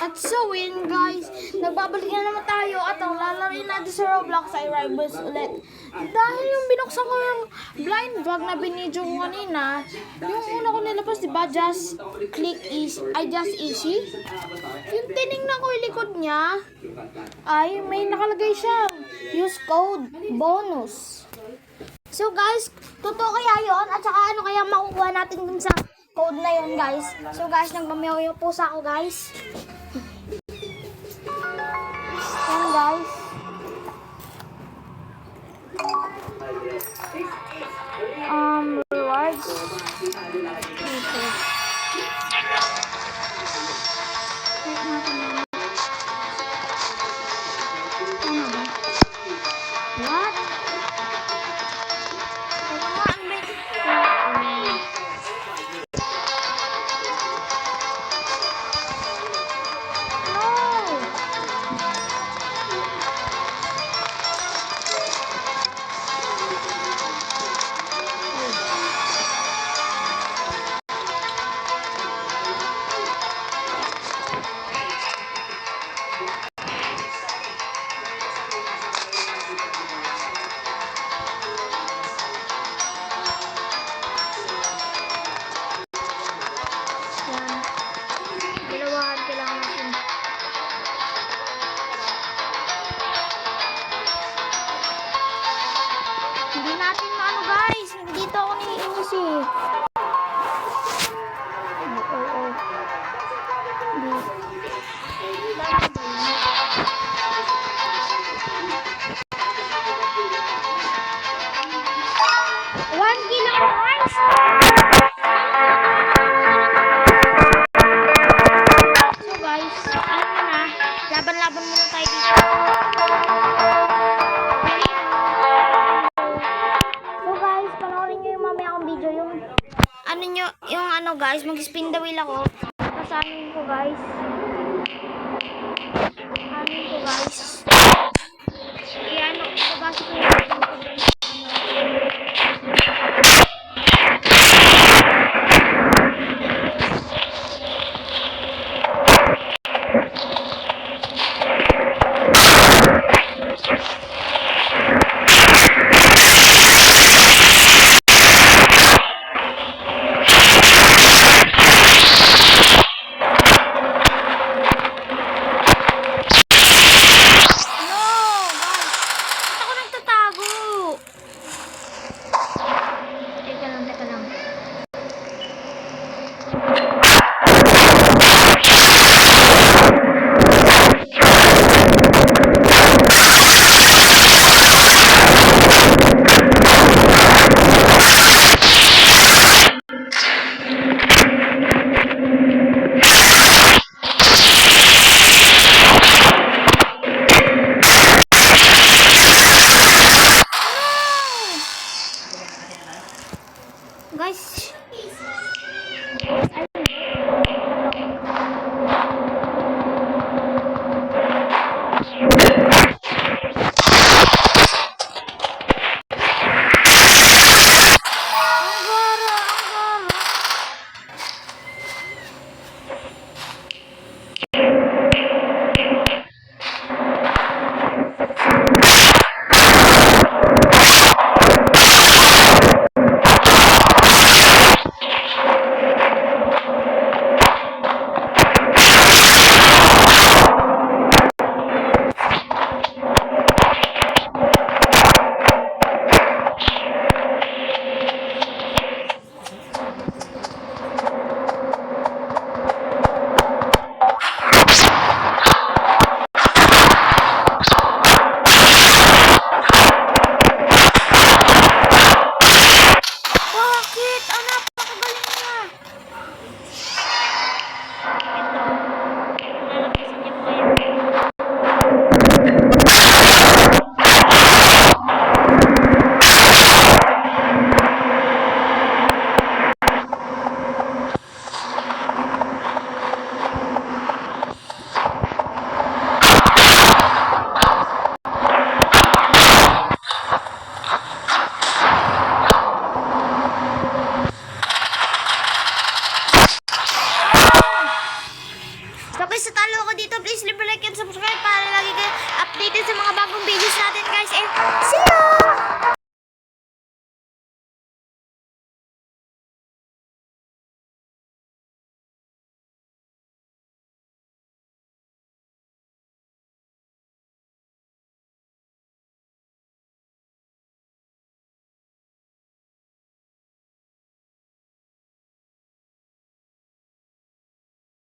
At so yun guys, nagbabalik na naman tayo at ang lalarin natin sa Roblox ay Rivals ulit. Dahil yung binuksan ko yung blind bag na binidyo ko kanina, yung una ko nilabas diba, just click is, I just easy. Yung tinignan ko yung likod niya, ay may nakalagay siya, use code bonus. So guys, totoo kaya yun? At saka ano kaya makukuha natin dun sa code na yun guys? So guys, nagmamayaw po sa ako guys. Yan guys. Rewards. Okay. Ano ba? What? Hindi natin maano guys, dito ako naiinis eh. One kilo guys! So guys, ano na, laban-laban muna tayo dito. Yung ano guys, mag-spin the wheel ako. Pasanin ko guys. Pasanin ko guys. Ano, babasa ko yung So guys, talo ako dito. Please leave a like and subscribe para lagi kayo updated sa mga bagong videos natin guys. And see ya!